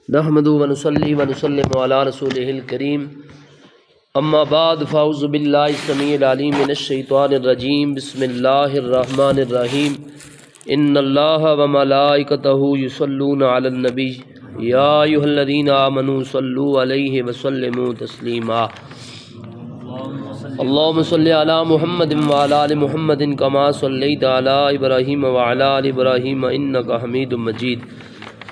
نحمد ونصلی ونسلم علی رسولہ الکریم اما بعد فاعوذ باللہ السمیع العلیم من الشیطان الرجیم بسم اللہ الرحمن الرحیم ان اللہ وملائکتہ یصلون علی النبی یا ایھا الذین آمنوا صلوا علیہ وسلموا تسلیما اللہم صلی علی محمد وعلی آل محمد کما صلیت علی ابراہیم وعلی آل ابراہیم انک حمید مجید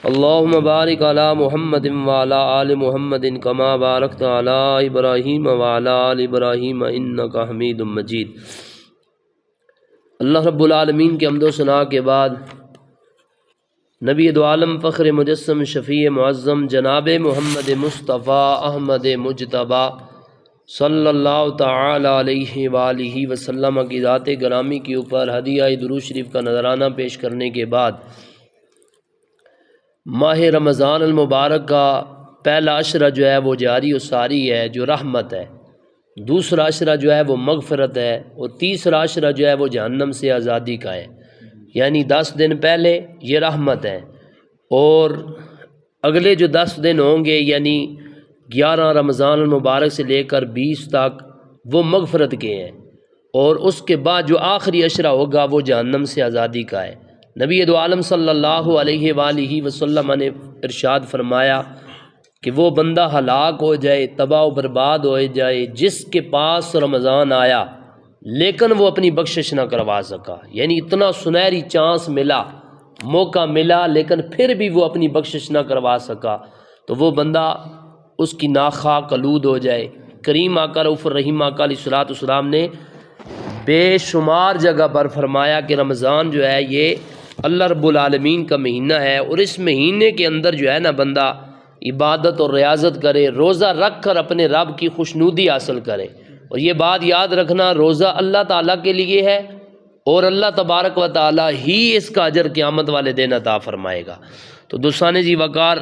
اللہم بارک علی محمد وعلی آل محمد کما بارکت علی ابراہیم وعلی آل ابراہیم انک حمید مجید۔ اللہ رب العالمین کے حمد و ثنا کے بعد نبی دو عالم فخر مجسم شفیع معظم جناب محمد مصطفیٰ احمد مجتبیٰ صلی اللہ تعالی علیہ وآلہ وسلم کی ذات گرامی کے اوپر ہدیہ درود شریف کا نذرانہ پیش کرنے کے بعد ماہ رمضان المبارک کا پہلا عشرہ جو ہے وہ جاری و ساری ہے جو رحمت ہے، دوسرا عشرہ جو ہے وہ مغفرت ہے، اور تیسرا عشرہ جو ہے وہ جہنم سے آزادی کا ہے، یعنی 10 دن پہلے یہ رحمت ہے اور اگلے جو 10 دن ہوں گے یعنی 11 رمضان المبارک سے لے کر 20 تک وہ مغفرت کے ہیں، اور اس کے بعد جو آخری عشرہ ہوگا وہ جہنم سے آزادی کا ہے۔ نبی دو عالم صلی اللہ علیہ وآلہ وسلم نے ارشاد فرمایا کہ وہ بندہ ہلاک ہو جائے، تباہ و برباد ہو جائے جس کے پاس رمضان آیا لیکن وہ اپنی بخشش نہ کروا سکا، یعنی اتنا سنہری چانس ملا، موقع ملا لیکن پھر بھی وہ اپنی بخشش نہ کروا سکا، تو وہ بندہ اس کی ناخواہ کلود ہو جائے۔ کریم آقا رؤوف الرحیم آقا علیہ الصلوۃ والسلام نے بے شمار جگہ پر فرمایا کہ رمضان جو ہے یہ اللہ رب العالمین کا مہینہ ہے، اور اس مہینے کے اندر جو ہے نا بندہ عبادت اور ریاضت کرے، روزہ رکھ کر اپنے رب کی خوشنودی حاصل کرے، اور یہ بات یاد رکھنا روزہ اللہ تعالیٰ کے لیے ہے اور اللہ تبارک و تعالیٰ ہی اس کا اجر قیامت والے دن عطا فرمائے گا۔ تو دوستان جی وقار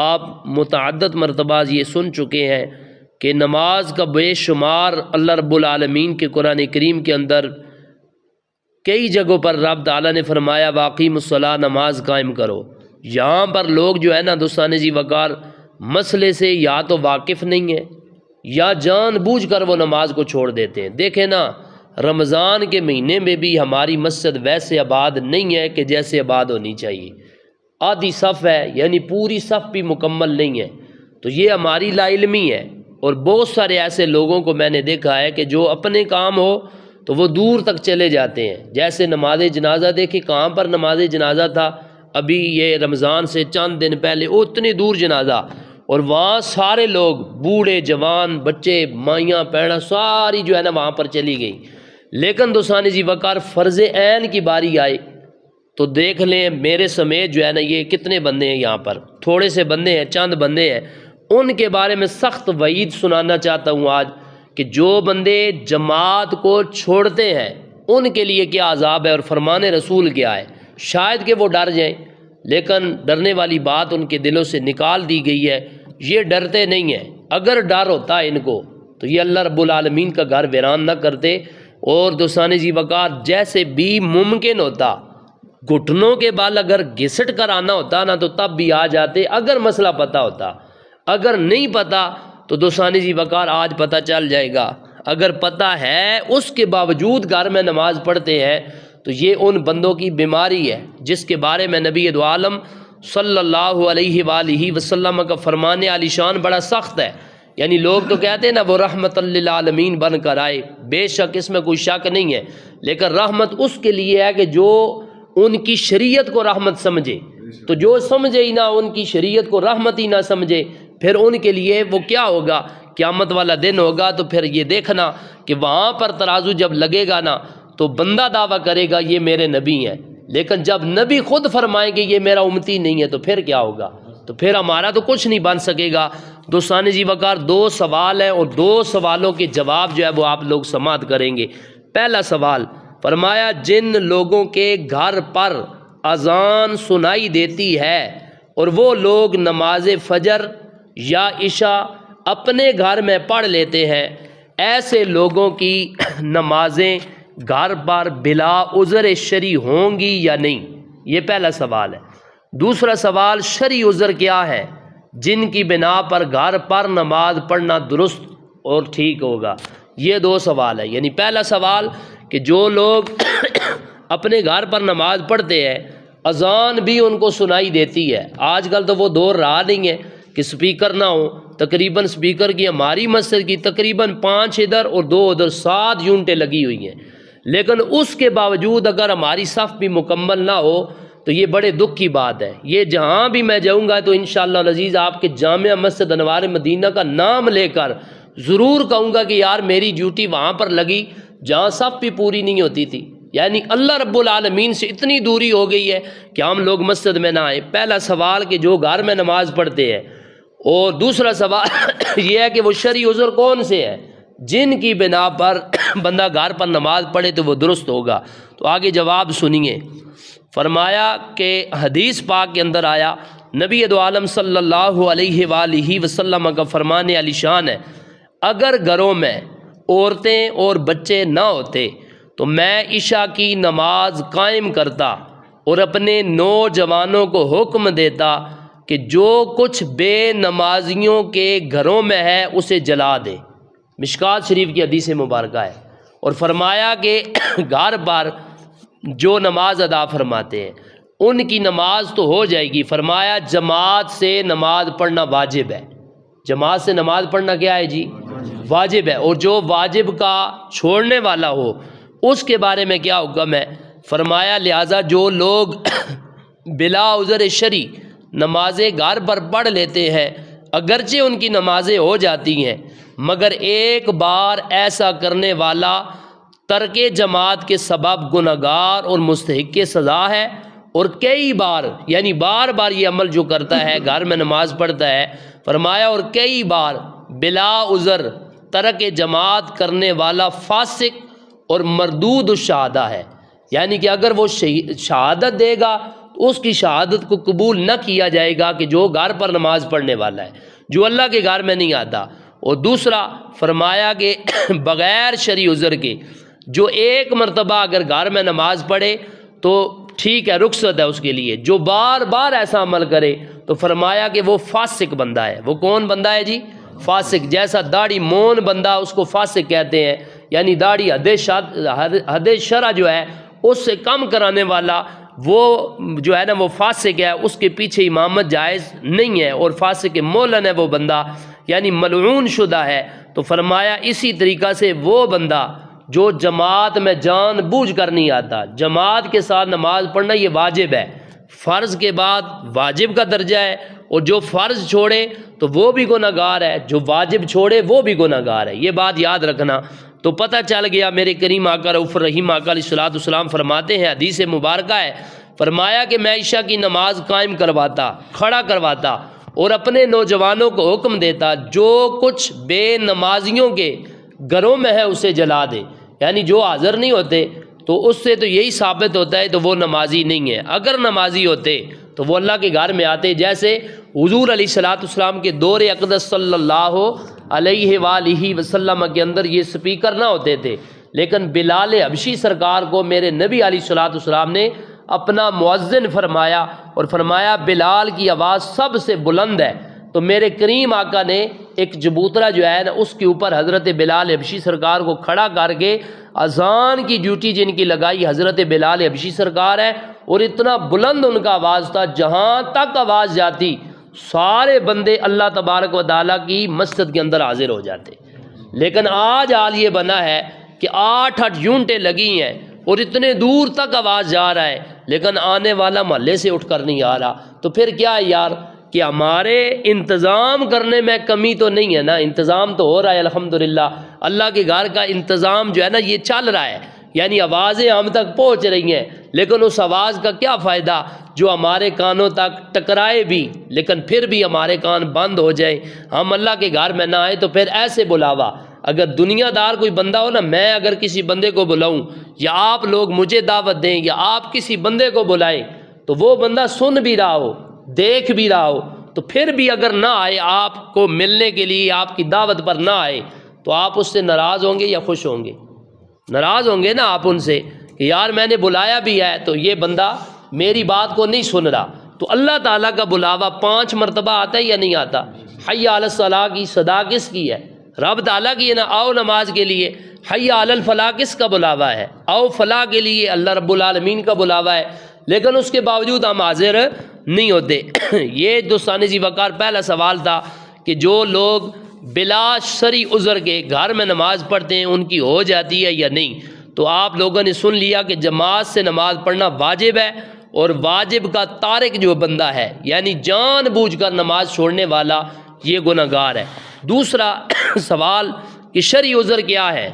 آپ متعدد مرتبہ یہ سن چکے ہیں کہ نماز کا بے شمار اللہ رب العالمین کے قرآن کریم کے اندر کئی جگہوں پر رب تعالیٰ نے فرمایا واقیم الصلاۃ، نماز قائم کرو۔ یہاں پر لوگ جو ہے نا دوستان جی وقار مسئلے سے یا تو واقف نہیں ہیں یا جان بوجھ کر وہ نماز کو چھوڑ دیتے ہیں۔ دیکھیں نا رمضان کے مہینے میں بھی ہماری مسجد ویسے آباد نہیں ہے کہ جیسے آباد ہونی چاہیے، آدھی صف ہے یعنی پوری صف بھی مکمل نہیں ہے، تو یہ ہماری لا علمی ہے۔ اور بہت سارے ایسے لوگوں کو میں نے دیکھا ہے کہ جو اپنے کام ہو تو وہ دور تک چلے جاتے ہیں، جیسے نماز جنازہ دیکھیں کہاں پر نماز جنازہ تھا ابھی یہ رمضان سے چند دن پہلے، اتنی دور جنازہ، اور وہاں سارے لوگ بوڑھے جوان بچے مائیاں پیڑاں ساری جو ہے نا وہاں پر چلی گئی۔ لیکن دوستان جی وقار فرض عین کی باری آئے تو دیکھ لیں میرے سمیت جو ہے نا یہ کتنے بندے ہیں، یہاں پر تھوڑے سے بندے ہیں، چند بندے ہیں، ان کے بارے میں سخت وعید سنانا چاہتا ہوں آج کہ جو بندے جماعت کو چھوڑتے ہیں ان کے لیے کیا عذاب ہے اور فرمان رسول کیا ہے۔ شاید کہ وہ ڈر جائیں لیکن ڈرنے والی بات ان کے دلوں سے نکال دی گئی ہے، یہ ڈرتے نہیں ہیں۔ اگر ڈر ہوتا ہے ان کو تو یہ اللہ رب العالمین کا گھر ویران نہ کرتے، اور دوستان جی وقار جیسے بھی ممکن ہوتا گھٹنوں کے بال اگر گھسٹ کر آنا ہوتا نا تو تب بھی آ جاتے اگر مسئلہ پتہ ہوتا، اگر نہیں پتہ تو دوستان جی وقار آج پتہ چل جائے گا، اگر پتہ ہے اس کے باوجود گھر میں نماز پڑھتے ہیں تو یہ ان بندوں کی بیماری ہے جس کے بارے میں نبی دو عالم صلی اللہ علیہ وآلہ وسلم کا فرمان عالی شان بڑا سخت ہے۔ یعنی لوگ تو کہتے ہیں نا وہ رحمت للعالمین بن کر آئے، بے شک اس میں کوئی شک نہیں ہے، لیکن رحمت اس کے لیے ہے کہ جو ان کی شریعت کو رحمت سمجھے، تو جو سمجھے ہی نہ ان کی شریعت کو رحمت ہی نہ سمجھے پھر ان کے لیے وہ کیا ہوگا، قیامت والا دن ہوگا تو پھر یہ دیکھنا کہ وہاں پر ترازو جب لگے گا نا تو بندہ دعویٰ کرے گا یہ میرے نبی ہیں، لیکن جب نبی خود فرمائیں گے یہ میرا امتی نہیں ہے تو پھر کیا ہوگا، تو پھر ہمارا تو کچھ نہیں بن سکے گا۔ دوستان جی وقار 2 سوال ہیں اور 2 سوالوں کے جواب جو ہے وہ آپ لوگ سماعت کریں گے۔ پہلا سوال فرمایا جن لوگوں کے گھر پر اذان سنائی دیتی ہے اور وہ لوگ نماز فجر یا عشاء اپنے گھر میں پڑھ لیتے ہیں، ایسے لوگوں کی نمازیں گھر پر بلا عذر شرعی ہوں گی یا نہیں؟ یہ پہلا سوال ہے۔ دوسرا سوال شرعی عذر کیا ہے جن کی بنا پر گھر پر نماز پڑھنا درست اور ٹھیک ہوگا؟ یہ دو سوال ہے۔ یعنی پہلا سوال کہ جو لوگ اپنے گھر پر نماز پڑھتے ہیں، اذان بھی ان کو سنائی دیتی ہے۔ آج کل تو وہ دور رہا نہیں ہے کہ سپیکر نہ ہو، تقریباً سپیکر کی ہماری مسجد کی تقریباً 5 ادھر اور 2 ادھر 7 یونٹیں لگی ہوئی ہیں، لیکن اس کے باوجود اگر ہماری صف بھی مکمل نہ ہو تو یہ بڑے دکھ کی بات ہے۔ یہ جہاں بھی میں جاؤں گا تو انشاءاللہ العزیز آپ کے جامع مسجد انوار مدینہ کا نام لے کر ضرور کہوں گا کہ یار میری ڈیوٹی وہاں پر لگی جہاں صف بھی پوری نہیں ہوتی تھی۔ یعنی اللہ رب العالمین سے اتنی دوری ہو گئی ہے کہ ہم لوگ مسجد میں نہ آئیں۔ پہلا سوال کہ جو گھر میں نماز پڑھتے ہیں، اور دوسرا سوال یہ ہے کہ وہ شرعی عذر کون سے ہیں جن کی بنا پر بندہ گھر پر نماز پڑھے تو وہ درست ہوگا؟ تو آگے جواب سنیے۔ فرمایا کہ حدیث پاک کے اندر آیا، نبی دو عالم صلی اللہ علیہ وآلہ وسلم کا فرمان علی شان ہے، اگر گھروں میں عورتیں اور بچے نہ ہوتے تو میں عشاء کی نماز قائم کرتا اور اپنے نوجوانوں کو حکم دیتا کہ جو کچھ بے نمازیوں کے گھروں میں ہے اسے جلا دے۔ مشکات شریف کی حدیث مبارکہ ہے۔ اور فرمایا کہ گھر پر جو نماز ادا فرماتے ہیں ان کی نماز تو ہو جائے گی، فرمایا جماعت سے نماز پڑھنا واجب ہے۔ جماعت سے نماز پڑھنا کیا ہے جی؟ واجب ہے۔ اور جو واجب کا چھوڑنے والا ہو اس کے بارے میں کیا حکم ہے؟ فرمایا لہٰذا جو لوگ بلا عذر شرعی نمازیں گھر پر پڑھ لیتے ہیں، اگرچہ ان کی نمازیں ہو جاتی ہیں، مگر ایک بار ایسا کرنے والا ترک جماعت کے سبب گنہگار اور مستحق سزا ہے، اور کئی بار یعنی بار بار یہ عمل جو کرتا ہے گھر میں نماز پڑھتا ہے، فرمایا اور کئی بار بلا عذر ترک جماعت کرنے والا فاسق اور مردود الشہادہ ہے۔ یعنی کہ اگر وہ شہادت دے گا تو اس کی شہادت کو قبول نہ کیا جائے گا کہ جو گھر پر نماز پڑھنے والا ہے، جو اللہ کے گھر میں نہیں آتا۔ اور دوسرا فرمایا کہ بغیر شرعی عذر کے جو ایک مرتبہ اگر گھر میں نماز پڑھے تو ٹھیک ہے، رخصت ہے اس کے لیے، جو بار بار ایسا عمل کرے تو فرمایا کہ وہ فاسق بندہ ہے۔ وہ کون بندہ ہے جی؟ فاسق۔ جیسا داڑھی مون بندہ اس کو فاسق کہتے ہیں، یعنی داڑھی حد شرع جو ہے اس سے کم کرانے والا وہ جو ہے نا وہ فاسق ہے، اس کے پیچھے امامت جائز نہیں ہے، اور فاسق مولن ہے وہ بندہ، یعنی ملعون شدہ ہے۔ تو فرمایا اسی طریقہ سے وہ بندہ جو جماعت میں جان بوجھ کر نہیں آتا، جماعت کے ساتھ نماز پڑھنا یہ واجب ہے، فرض کے بعد واجب کا درجہ ہے، اور جو فرض چھوڑے تو وہ بھی گنہگار ہے، جو واجب چھوڑے وہ بھی گنہگار ہے۔ یہ بات یاد رکھنا۔ تو پتہ چل گیا میرے کریم آقا رؤوف الرحیم آقا علیہ الصلوۃ والسلام فرماتے ہیں، حدیث مبارکہ ہے، فرمایا کہ میں عشاء کی نماز قائم کرواتا، کھڑا کرواتا اور اپنے نوجوانوں کو حکم دیتا جو کچھ بے نمازیوں کے گھروں میں ہے اسے جلا دے۔ یعنی جو حاضر نہیں ہوتے تو اس سے تو یہی ثابت ہوتا ہے تو وہ نمازی نہیں ہے۔ اگر نمازی ہوتے تو وہ اللہ کے گھر میں آتے، جیسے حضور علیہ الصلوۃ والسلام کے دور اقدس صلی اللہ علیہ وآلہ وسلم کے اندر یہ سپیکر نہ ہوتے تھے، لیکن بلال حبشی سرکار کو میرے نبی علیہ الصلوۃ والسلام نے اپنا مؤذن فرمایا، اور فرمایا بلال کی آواز سب سے بلند ہے۔ تو میرے کریم آقا نے ایک چبوترا جو ہے نا اس کے اوپر حضرت بلال حبشی سرکار کو کھڑا کر کے اذان کی ڈیوٹی جن کی لگائی حضرت بلال حبشی سرکار ہے، اور اتنا بلند ان کا آواز تھا، جہاں تک آواز جاتی سارے بندے اللہ تبارک و تعالیٰ کی مسجد کے اندر حاضر ہو جاتے۔ لیکن آج حال یہ بنا ہے کہ 8 یونٹیں لگی ہیں اور اتنے دور تک آواز جا رہا ہے، لیکن آنے والا محلے سے اٹھ کر نہیں آ رہا۔ تو پھر کیا ہے یار کہ ہمارے انتظام کرنے میں کمی تو نہیں ہے نا، انتظام تو ہو رہا ہے الحمدللہ، اللہ کے گھر کا انتظام جو ہے نا یہ چل رہا ہے، یعنی آوازیں ہم تک پہنچ رہی ہیں، لیکن اس آواز کا کیا فائدہ جو ہمارے کانوں تک ٹکرائے بھی لیکن پھر بھی ہمارے کان بند ہو جائیں، ہم اللہ کے گھر میں نہ آئے۔ تو پھر ایسے بلاوا اگر دنیا دار کوئی بندہ ہو نا، میں اگر کسی بندے کو بلاؤں یا آپ لوگ مجھے دعوت دیں یا آپ کسی بندے کو بلائیں تو وہ بندہ سن بھی رہا ہو دیکھ بھی رہا ہو تو پھر بھی اگر نہ آئے آپ کو ملنے کے لیے، آپ کی دعوت پر نہ آئے تو آپ اس سے ناراض ہوں گے یا خوش ہوں گے؟ ناراض ہوں گے نا آپ ان سے کہ یار میں نے بلایا بھی ہے تو یہ بندہ میری بات کو نہیں سن رہا، تو اللہ تعالیٰ کا بلاوا 5 مرتبہ آتا ہے یا نہیں آتا؟ حی علی الصلاح کی صدا کس کی ہے؟ رب تعالیٰ کی ہے نا، آؤ نماز کے لیے۔ حی علی الفلاح کس کا بلاوا ہے؟ آؤ فلاح کے لیے اللہ رب العالمین کا بلاوا ہے، لیکن اس کے باوجود ہم حاضر نہیں ہوتے۔ یہ دوستان ذی وقار پہلا سوال تھا کہ جو لوگ بلا شرعی عذر کے گھر میں نماز پڑھتے ہیں ان کی ہو جاتی ہے یا نہیں؟ تو آپ لوگوں نے سن لیا کہ جماعت سے نماز پڑھنا واجب ہے، اور واجب کا تارک جو بندہ ہے یعنی جان بوجھ کر نماز چھوڑنے والا یہ گناہگار ہے۔ دوسرا سوال کہ شرعی عذر کیا ہے،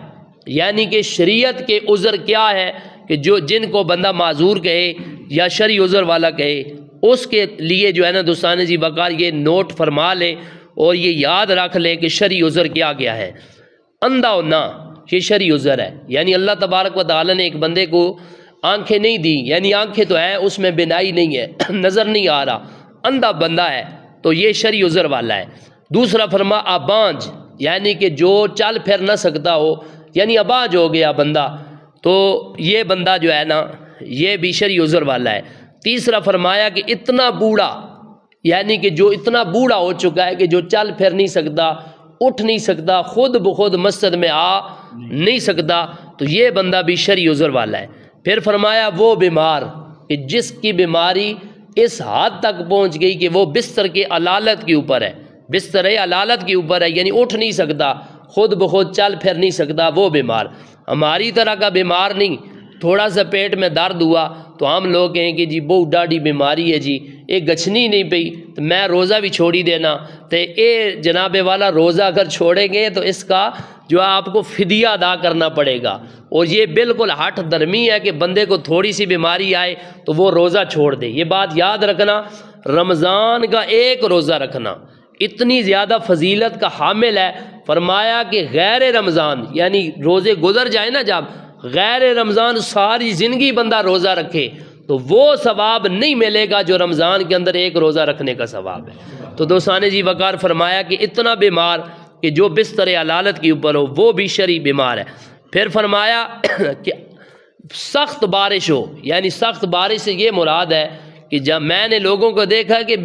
یعنی کہ شریعت کے عذر کیا ہے کہ جو جن کو بندہ معذور کہے یا شرعی عذر والا کہے، اس کے لیے جو ہے نا دوستان ذی وقار یہ نوٹ فرما لے اور یہ یاد رکھ لے کہ شرعی عذر کیا کیا ہے۔ اندھا ہونا یہ شرعی عذر ہے، یعنی اللہ تبارک و تعالیٰ نے ایک بندے کو آنکھیں نہیں دی، یعنی آنکھیں تو ہیں اس میں بینائی نہیں ہے، نظر نہیں آ رہا، اندھا بندہ ہے تو یہ شرعی عذر والا ہے۔ دوسرا فرما ابانج، یعنی کہ جو چل پھر نہ سکتا ہو، یعنی ابانج ہو گیا بندہ، تو یہ بندہ جو ہے نا یہ بھی شرعی عذر والا ہے۔ تیسرا فرمایا کہ اتنا بوڑھا، یعنی کہ جو اتنا بوڑھا ہو چکا ہے کہ جو چل پھر نہیں سکتا، اٹھ نہیں سکتا، خود بخود مسجد میں آ نہیں سکتا، تو یہ بندہ بھی شرعی عذر والا ہے۔ پھر فرمایا وہ بیمار کہ جس کی بیماری اس حد تک پہنچ گئی کہ وہ بستر کے علالت کے اوپر ہے، بستر علالت کے اوپر ہے، یعنی اٹھ نہیں سکتا، خود بخود چل پھر نہیں سکتا، وہ بیمار۔ ہماری طرح کا بیمار نہیں، تھوڑا سا پیٹ میں درد ہوا تو ہم لوگ کہیں کہ جی بہت ڈاڑی بیماری ہے جی، ایک گچھنی نہیں پئی تو میں روزہ بھی چھوڑی دینا، تو اے جناب والا روزہ اگر چھوڑیں گے تو اس کا جو آپ کو فدیہ ادا کرنا پڑے گا، اور یہ بالکل ہٹ درمی ہے کہ بندے کو تھوڑی سی بیماری آئے تو وہ روزہ چھوڑ دے۔ یہ بات یاد رکھنا، رمضان کا ایک روزہ رکھنا اتنی زیادہ فضیلت کا حامل ہے۔ فرمایا کہ غیر رمضان، یعنی روزے گزر جائے نا جب، غیر رمضان ساری زندگی بندہ روزہ رکھے تو وہ ثواب نہیں ملے گا جو رمضان کے اندر ایک روزہ رکھنے کا ثواب ہے۔ تو دوستان ذی وقار فرمایا کہ اتنا بیمار کہ جو بستر علالت کے اوپر ہو وہ بھی شرعی بیمار ہے۔ پھر فرمایا کہ سخت بارش ہو، یعنی سخت بارش سے یہ مراد ہے کہ جب میں نے لوگوں کو دیکھا کہ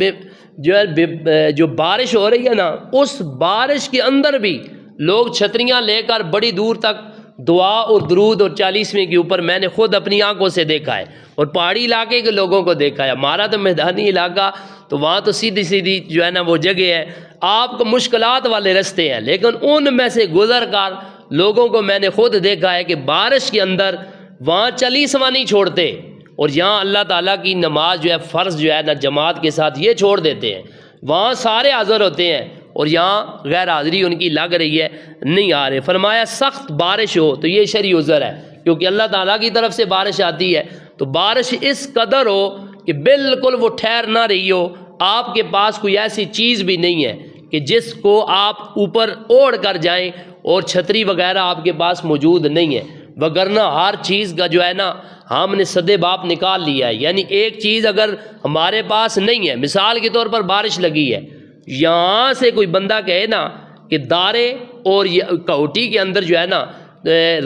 جو بارش ہو رہی ہے نا، اس بارش کے اندر بھی لوگ چھتریاں لے کر بڑی دور تک دعا اور درود اور 40ویں کے اوپر میں نے خود اپنی آنکھوں سے دیکھا ہے، اور پہاڑی علاقے کے لوگوں کو دیکھا ہے۔ ہمارا تو میدانی علاقہ تو وہاں تو سیدھی سیدھی جو ہے نا وہ جگہ ہے، آپ کو مشکلات والے رستے ہیں، لیکن ان میں سے گزر کر لوگوں کو میں نے خود دیکھا ہے کہ بارش کے اندر وہاں 40واں نہیں چھوڑتے، اور یہاں اللہ تعالیٰ کی نماز جو ہے فرض جو ہے نا جماعت کے ساتھ یہ چھوڑ دیتے ہیں، وہاں سارے حاضر ہوتے ہیں اور یہاں غیر حاضری ان کی لگ رہی ہے، نہیں آ رہے۔ فرمایا سخت بارش ہو تو یہ شرعی عذر ہے، کیونکہ اللہ تعالیٰ کی طرف سے بارش آتی ہے، تو بارش اس قدر ہو کہ بالکل وہ ٹھہر نہ رہی ہو، آپ کے پاس کوئی ایسی چیز بھی نہیں ہے کہ جس کو آپ اوپر اوڑھ کر جائیں، اور چھتری وغیرہ آپ کے پاس موجود نہیں ہے، وگرنہ ہر چیز کا جو ہے نا ہم نے سدے باپ نکال لیا ہے۔ یعنی ایک چیز اگر ہمارے پاس نہیں ہے، مثال کے طور پر بارش لگی ہے، یہاں سے کوئی بندہ کہے نا کہ دارے اور کوٹی کے اندر جو ہے نا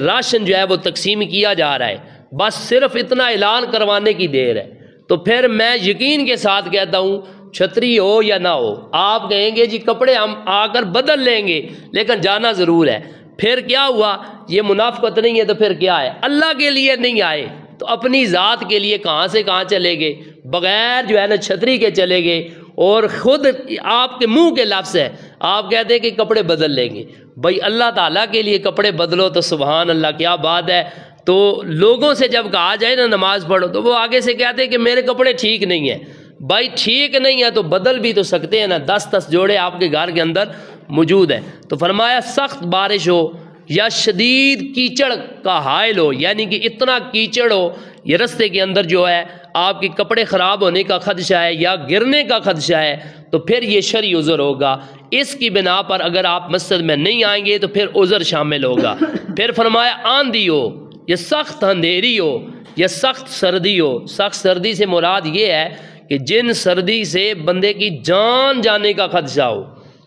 راشن جو ہے وہ تقسیم کیا جا رہا ہے، بس صرف اتنا اعلان کروانے کی دیر ہے، تو پھر میں یقین کے ساتھ کہتا ہوں چھتری ہو یا نہ ہو، آپ کہیں گے جی کپڑے ہم آ کر بدل لیں گے لیکن جانا ضرور ہے۔ پھر کیا ہوا؟ یہ منافقت نہیں ہے تو پھر کیا ہے؟ اللہ کے لیے نہیں آئے تو اپنی ذات کے لیے کہاں سے کہاں چلے گئے، بغیر جو ہے نا چھتری کے چلے گئے، اور خود آپ کے منہ کے لفظ ہے، آپ کہتے ہیں کہ کپڑے بدل لیں گے۔ بھائی اللہ تعالیٰ کے لیے کپڑے بدلو تو سبحان اللہ کیا بات ہے۔ تو لوگوں سے جب کہا جائے نا نماز پڑھو تو وہ آگے سے کہتے ہیں کہ میرے کپڑے ٹھیک نہیں ہیں۔ بھائی ٹھیک نہیں ہے تو بدل بھی تو سکتے ہیں نا، 10 جوڑے آپ کے گھر کے اندر موجود ہیں۔ تو فرمایا سخت بارش ہو یا شدید کیچڑ کا حائل ہو، یعنی کہ اتنا کیچڑ ہو یہ رستے کے اندر جو ہے آپ کے کپڑے خراب ہونے کا خدشہ ہے یا گرنے کا خدشہ ہے، تو پھر یہ شرعی عذر ہوگا۔ اس کی بنا پر اگر آپ مسجد میں نہیں آئیں گے تو پھر عذر شامل ہوگا۔ پھر فرمایا آندھی ہو یا سخت اندھیری ہو یا سخت سردی ہو۔ سخت سردی سے مراد یہ ہے کہ جن سردی سے بندے کی جان جانے کا خدشہ ہو،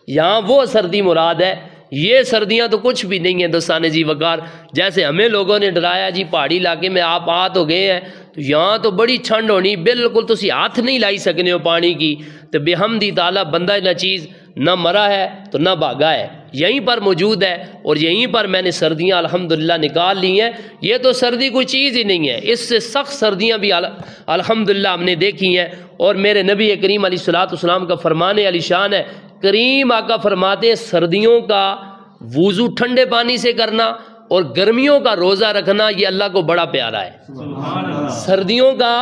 یہاں وہ سردی مراد ہے۔ یہ سردیاں تو کچھ بھی نہیں ہیں دوستان ذی وقار، جیسے ہمیں لوگوں نے ڈرایا جی پہاڑی علاقے میں آپ آ تو گئے ہیں تو یہاں تو بڑی ٹھنڈ ہونی، بالکل تسی ہاتھ نہیں لائی سکنے ہو پانی کی، تو بحمدی تعالیٰ بندہ نہ چیز نہ مرا ہے تو نہ بھاگا ہے، یہیں پر موجود ہے، اور یہیں پر میں نے سردیاں الحمدللہ نکال لی ہیں۔ یہ تو سردی کوئی چیز ہی نہیں ہے، اس سے سخت سردیاں بھی الحمدللہ ہم نے دیکھی ہیں، اور میرے نبی کریم علیہ الصلوۃ والسلام کا فرمان علی شان ہے، کریم آقا فرماتے ہیں سردیوں کا وضو ٹھنڈے پانی سے کرنا اور گرمیوں کا روزہ رکھنا یہ اللہ کو بڑا پیارا ہے، سردیوں کا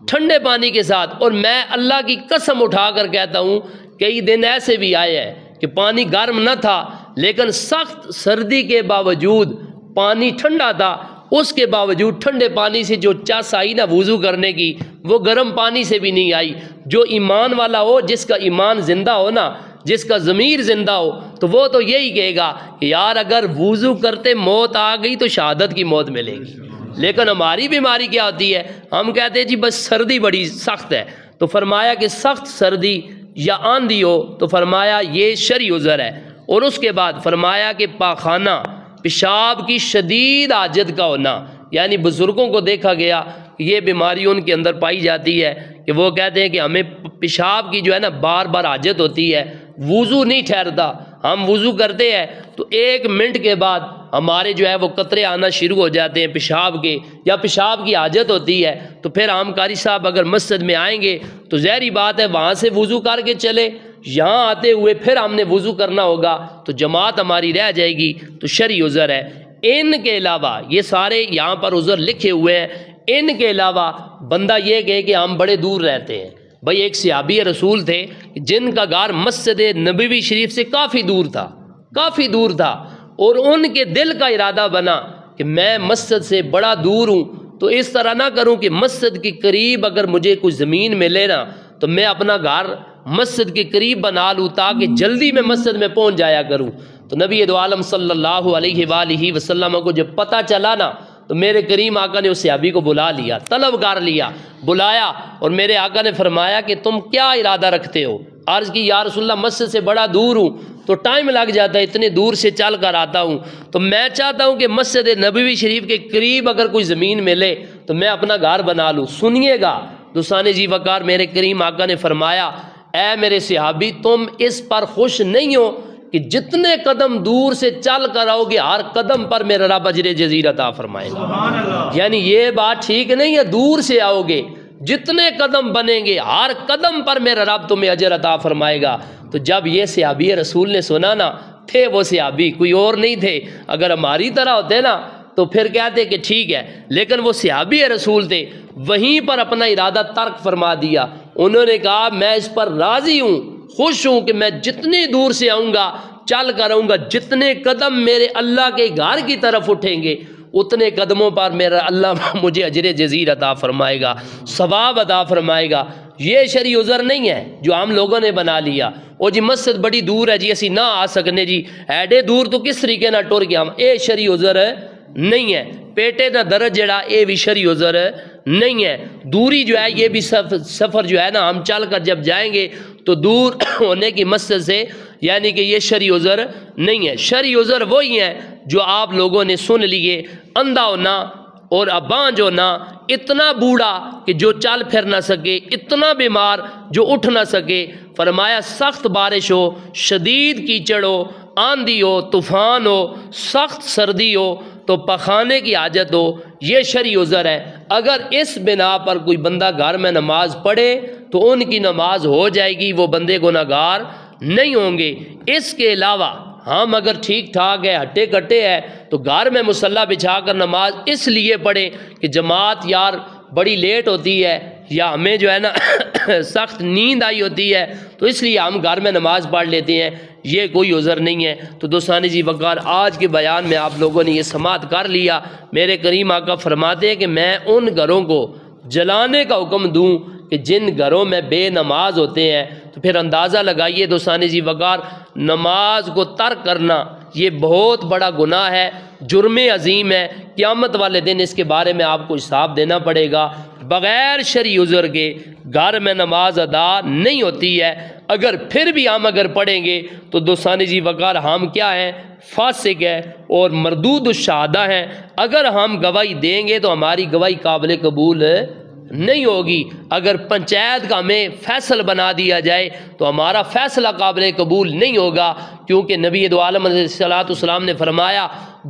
ٹھنڈے پانی کے ساتھ۔ اور میں اللہ کی قسم اٹھا کر کہتا ہوں، کئی دن ایسے بھی آئے ہیں کہ پانی گرم نہ تھا لیکن سخت سردی کے باوجود پانی ٹھنڈا تھا، اس کے باوجود ٹھنڈے پانی سے جو چس آئی نا وضو کرنے کی، وہ گرم پانی سے بھی نہیں آئی۔ جو ایمان والا ہو، جس کا ایمان زندہ ہو نا، جس کا ضمیر زندہ ہو، تو وہ تو یہی کہے گا کہ یار اگر وضو کرتے موت آ گئی تو شہادت کی موت ملے گی۔ لیکن ہماری بیماری کیا ہوتی ہے، ہم کہتے ہیں جی بس سردی بڑی سخت ہے، تو فرمایا کہ سخت سردی یا آندھی ہو تو فرمایا یہ شرعی عذر ہے، اور اس کے بعد فرمایا کہ پاخانہ پیشاب کی شدید حاجت کا ہونا، یعنی بزرگوں کو دیکھا گیا کہ یہ بیماری ان کے اندر پائی جاتی ہے کہ وہ کہتے ہیں کہ ہمیں پیشاب کی جو ہے نا بار بار حاجت ہوتی ہے، وضو نہیں ٹھہرتا، ہم وضو کرتے ہیں تو 1 منٹ کے بعد ہمارے جو ہے وہ قطرے آنا شروع ہو جاتے ہیں پیشاب کے، یا پیشاب کی حاجت ہوتی ہے، تو پھر ہم قاری صاحب اگر مسجد میں آئیں گے تو ظاہری بات ہے وہاں سے وضو کر کے چلے، یہاں آتے ہوئے پھر ہم نے وضو کرنا ہوگا تو جماعت ہماری رہ جائے گی، تو شرعی عذر ہے۔ ان کے علاوہ یہ سارے یہاں پر عذر لکھے ہوئے ہیں، ان کے علاوہ بندہ یہ کہے کہ ہم بڑے دور رہتے ہیں۔ بھائی ایک صحابی رسول تھے جن کا گھر مسجد نبوی شریف سے کافی دور تھا، اور ان کے دل کا ارادہ بنا کہ میں مسجد سے بڑا دور ہوں، تو اس طرح نہ کروں کہ مسجد کے قریب اگر مجھے کوئی زمین ملے نا تو میں اپنا گھر مسجد کے قریب بنا لوں تاکہ جلدی میں مسجد میں پہنچ جایا کروں۔ تو نبی دو عالم صلی اللہ علیہ وآلہ وسلم کو جب پتہ چلا نا تو میرے کریم آقا نے اس صحابی کو بلا لیا، طلب کر لیا، بلایا، اور میرے آقا نے فرمایا کہ تم کیا ارادہ رکھتے ہو؟ عرض کی یا رسول اللہ مسجد سے بڑا دور ہوں تو ٹائم لگ جاتا ہے، اتنے دور سے چل کر آتا ہوں، تو میں چاہتا ہوں کہ مسجد نبوی شریف کے قریب اگر کوئی زمین ملے تو میں اپنا گھر بنا لوں۔ سنیے گا دوستان جی وقار، میرے کریم آقا نے فرمایا اے میرے صحابی تم اس پر خوش نہیں ہو کہ جتنے قدم دور سے چل کر آؤ گے ہر قدم پر میرا رب اجر جزیل عطا فرمائے گا؟ یعنی یہ بات ٹھیک نہیں ہے، دور سے آؤ گے جتنے قدم بنیں گے ہر قدم پر میرا رب تمہیں اجر عطا فرمائے گا۔ تو جب یہ صحابی رسول نے سنا نا، تھے وہ صحابی کوئی اور نہیں تھے، اگر ہماری طرح ہوتے نا تو پھر کہتے کہ ٹھیک ہے، لیکن وہ صحابی رسول تھے، وہیں پر اپنا ارادہ ترک فرما دیا۔ انہوں نے کہا میں اس پر راضی ہوں، خوش ہوں کہ میں جتنی دور سے آؤں گا چل کر آؤں گا، جتنے قدم میرے اللہ کے گھر کی طرف اٹھیں گے اتنے قدموں پر میرا اللہ مجھے اجر جزیل عطا فرمائے گا، ثواب عطا فرمائے گا۔ یہ شرعی عذر نہیں ہے جو ہم لوگوں نے بنا لیا، او جی مسجد بڑی دور ہے جی اسی نہ آ سکنے جی، ایڈے دور تو کس طریقے نہ ٹر گیا ہم، اے شرعی عذر نہیں ہے۔ پیٹے نہ درد جڑا اے بھی شرعی عذر نہیں ہے۔ دوری جو ہے یہ بھی سفر جو ہے نا ہم چل کر جب جائیں گے تو دور ہونے کی مسجد سے، یعنی کہ یہ شرعی عذر نہیں ہے۔ شرعی عذر وہی ہیں جو آپ لوگوں نے سن لیے، اندھا ہونا اور ابانج ہونا، اتنا بوڑھا کہ جو چل پھر نہ سکے، اتنا بیمار جو اٹھ نہ سکے۔ فرمایا سخت بارش ہو، شدید کیچڑ ہو، آندھی ہو، طوفان ہو، سخت سردی ہو تو پخانے کی حاجت ہو، یہ شرعی عذر ہے۔ اگر اس بنا پر کوئی بندہ گھر میں نماز پڑھے تو ان کی نماز ہو جائے گی، وہ بندے گناہگار نہیں ہوں گے۔ اس کے علاوہ ہم اگر ٹھیک ٹھاک ہے، ہٹے کٹے ہے، تو گھر میں مصلی بچھا کر نماز اس لیے پڑھیں کہ جماعت یار بڑی لیٹ ہوتی ہے یا ہمیں جو ہے نا سخت نیند آئی ہوتی ہے تو اس لیے ہم گھر میں نماز پڑھ لیتے ہیں، یہ کوئی عذر نہیں ہے۔ تو دوستان جی وقار، آج کے بیان میں آپ لوگوں نے یہ سماعت کر لیا۔ میرے کریم آقا فرماتے ہیں کہ میں ان گھروں کو جلانے کا حکم دوں کہ جن گھروں میں بے نماز ہوتے ہیں۔ تو پھر اندازہ لگائیے دوستان جی وقار، نماز کو ترک کرنا یہ بہت بڑا گناہ ہے، جرم عظیم ہے، قیامت والے دن اس کے بارے میں آپ کو حساب دینا پڑے گا۔ بغیر شرعی عذر کے گھر میں نماز ادا نہیں ہوتی ہے۔ اگر پھر بھی ہم پڑھیں گے تو دوستان جی وقار ہم کیا ہیں؟ فاسق ہے اور مردود الشہادہ ہیں۔ اگر ہم گواہی دیں گے تو ہماری گواہی قابل قبول نہیں ہوگی۔ اگر پنچایت کا ہمیں فیصل بنا دیا جائے تو ہمارا فیصلہ قابل قبول نہیں ہوگا، کیونکہ نبی دو عالم علیہ الصلوۃ والسلام نے فرمایا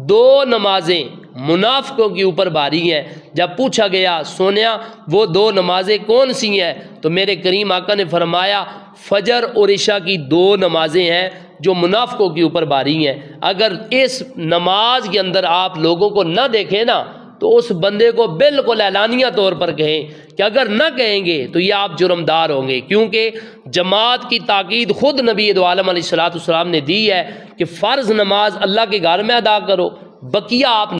دو نمازیں منافقوں کے اوپر بھاری ہیں۔ جب پوچھا گیا سونیا وہ دو نمازیں کون سی ہیں تو میرے کریم آقا نے فرمایا فجر اور عشاء کی دو نمازیں ہیں جو منافقوں کے اوپر بھاری ہیں۔ اگر اس نماز کے اندر آپ لوگوں کو نہ دیکھیں نا تو اس بندے کو بالکل اعلانیہ طور پر کہیں کہ اگر نہ کہیں گے تو یہ آپ جرمدار ہوں گے، کیونکہ جماعت کی تاکید خود نبی دو عالم علیہ الصلوۃ والسلام نے دی ہے کہ فرض نماز اللہ کے گھر میں ادا کرو، بقیہ آپ